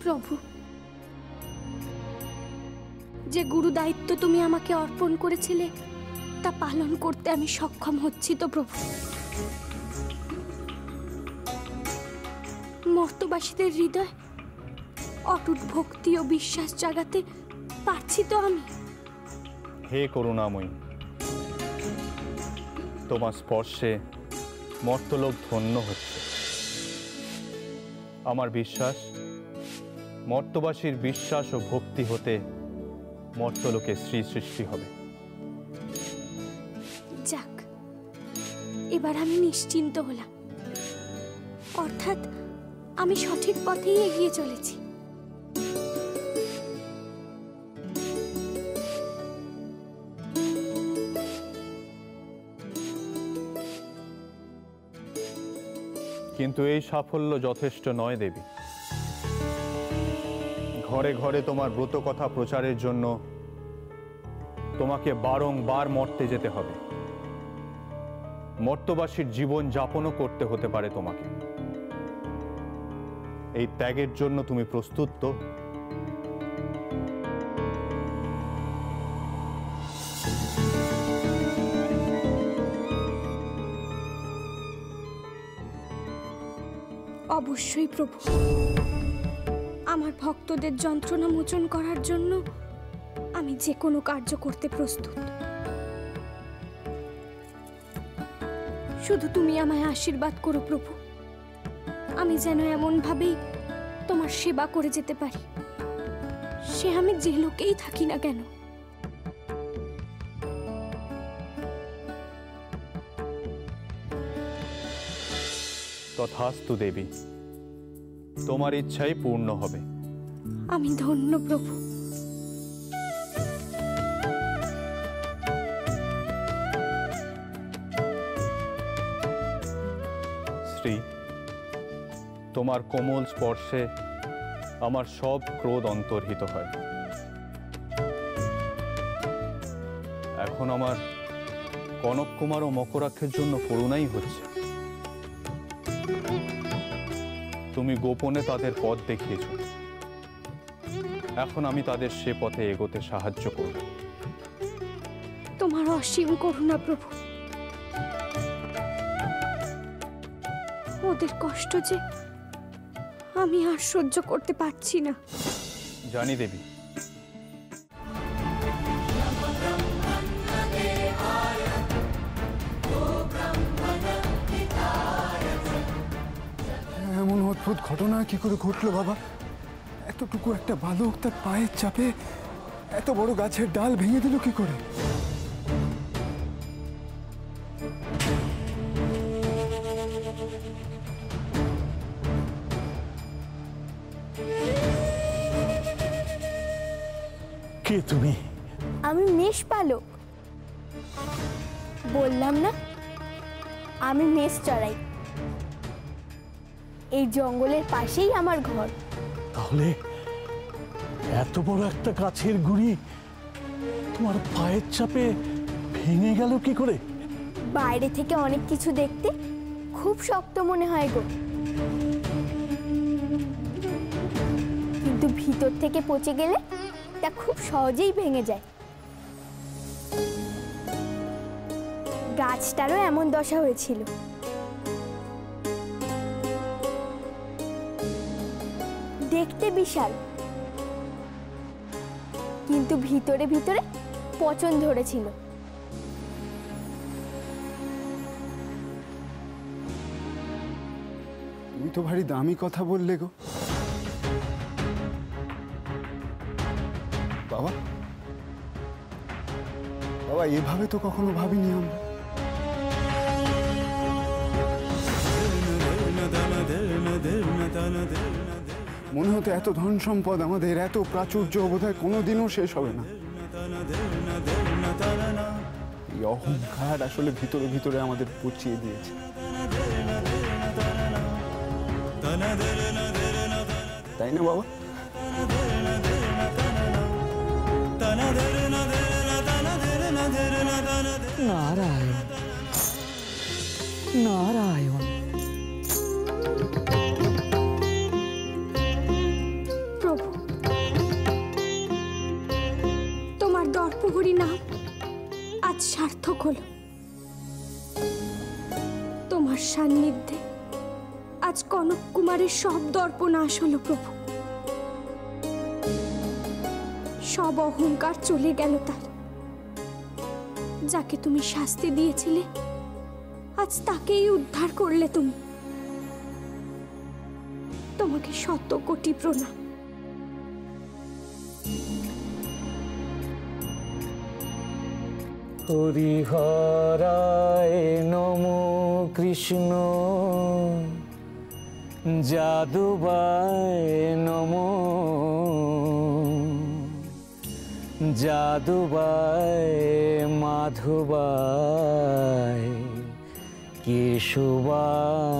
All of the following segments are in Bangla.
প্রভু, যে গুরু দায়িত্ব তুমি আমাকে অর্পণ করেছিলে তা পালন করতে আমি সক্ষম হচ্ছি তো প্রভু। মর্তবাসীদের হৃদয় অটুট ভক্তি ও বিশ্বাস জাগাতে পারছি তো আমি। হে করুণাময়ী, তোমার স্পর্শে মর্তলোক ধন্য হচ্ছে। আমার বিশ্বাস, মর্তবাসীর বিশ্বাস ও ভক্তি হতে মর্তলোকে শ্রী সৃষ্টি হবে। যাক, এবার আমি নিশ্চিন্ত হলাম। অর্থাৎ আমি সঠিক পথেই এগিয়ে চলেছি। কিন্তু এই সাফল্য যথেষ্ট নয় দেবী। ঘরে ঘরে তোমার ব্রত কথা প্রচারের জন্য তোমাকে বারংবার মর্তে যেতে হবে। মর্তবাসীর জীবন যাপনও করতে হতে পারে তোমাকে। এই ত্যাগের জন্য তুমি প্রস্তুত তো? অবশ্যই প্রভু, আমার ভক্তদের যন্ত্রণা মোচন করার জন্য আমি যে কোনো কার্য করতে প্রস্তুত। শুধু তুমি আমায় আশীর্বাদ করো প্রভু, আমি যেন এমন ভাবেই তোমার সেবা করে যেতে পারি, সে আমি যে লোকেই থাকি না কেন। তথাস্তু দেবী, তোমার ইচ্ছাই পূর্ণ হবে। আমি ধন্য প্রভু। শ্রী, তোমার কোমল স্পর্শে আমার সব ক্রোধ অন্তর্হিত হয়। এখন আমার কনক কুমার ও মকরাক্ষের জন্য করুণাই হচ্ছে। তুমি গোপনে তাদের পথ দেখিয়েছ, এখন আমি তাদের সে পথে এগোতে সাহায্য করব। তোমার অসীম করুণা প্রভু। ওদের কষ্ট যে আমি আর সহ্য করতে পারছি না। জানি দেবী, এমন অদ্ভুত ঘটনা কি করে ঘটলো বাবা? এতটুকু একটা বালক তার পায়ের চাপে এত বড় গাছের ডাল ভেঙে দিল কি করে? কে তুমি? আমি মেষ পালক। বললাম না, আমি মেষ চড়াই। এই জঙ্গলের পাশেই আমার ঘর। তাহলে এত বড় একটা গাছের গুড়ি তোমার পায়ের চাপে ভেঙে গেল কি করে? বাইরে থেকে অনেক কিছু দেখতে খুব শক্ত মনে হয় গো, কিন্তু ভিতর থেকে পচে গেলে তা খুব সহজেই ভেঙে যায়। গাছটারও এমন দশা হয়েছিল। দেখতে বিশাল, কিন্তু ভিতরে ভিতরে পচন ধরেছিল। তুমি তো ভারী দামি কথা বললে গো বাবা। বাবা, এভাবে তো কখনো ভাবিনি আমরা। মনে হতো এত ধন সম্পদ আমাদের, এত প্রাচুর্য বোধহয় কোনোদিনও শেষ হবে না। এই অহংকার আসলে ভিতরে ভিতরে আমাদের পচিয়ে দিয়েছে। তাই না বাবা? নারায়ণ নারায়ণ। হলো। তোমার সান্নিধ্যে আজ কনক কুমারের সব দর্প নাশ হলো প্রভু। সব অহংকার চলে গেল তার। যাকে তুমি শাস্তি দিয়েছিলে আজ তাকেই উদ্ধার করলে তুমি। তোমাকে শত কোটি প্রণাম। হরিহরায় নমো কৃষ্ণ, যাদুবায় নমো, যাদুবায় মাধবায় কেশবায়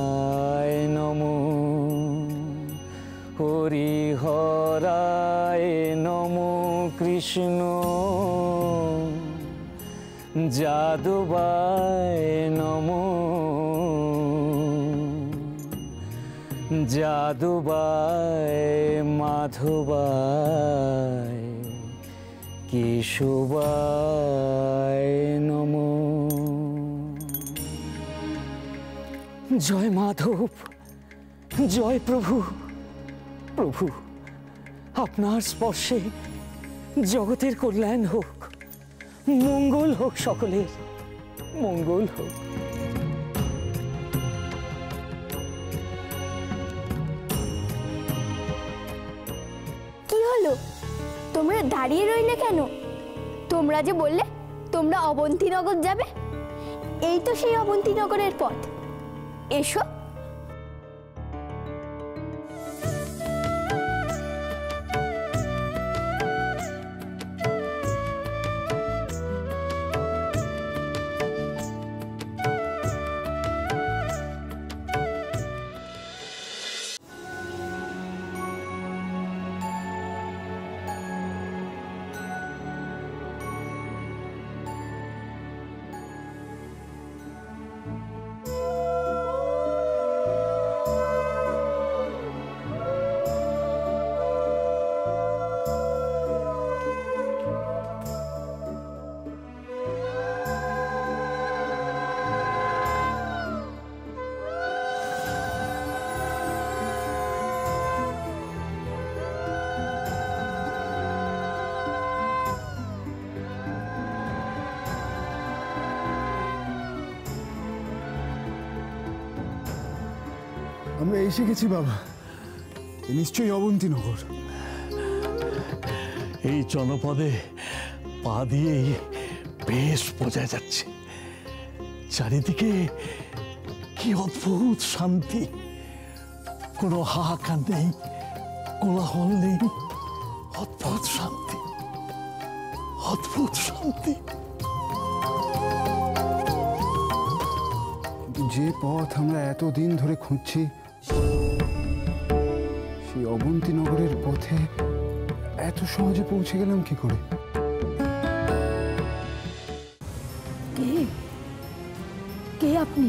নমো। হরিহরায় নমো কৃষ্ণ, যাদুবায় নমো, যাদুবায় মাধবায় কেশবায় নমো। জয় মাধব, জয় প্রভু। প্রভু, আপনার স্পর্শে জগতের কল্যাণ হোক, মঙ্গল হোক, সকলের মঙ্গল হোক। কি হলো, তোমরা দাঁড়িয়ে রইলে কেন? তোমরা যে বললে তোমরা অবন্তীনগর যাবে, এই তো সেই অবন্তীনগরের পথ। এসো। আমরা এসে গেছি বাবা, নিশ্চয়ই অবন্তীনগর। এই জনপদে পা দিয়েই বেশ বোঝা যাচ্ছে। চারিদিকে কি অদ্ভুত শান্তি, কোনো হাহাকার নেই, কোলাহল নেই। অদ্ভুত শান্তি, অদ্ভুত শান্তি। যে পথ আমরা এতদিন ধরে খুঁজছি, সেই অবন্তীনগরের পথে এত সহজে পৌঁছে গেলাম কি করে? কে আপনি?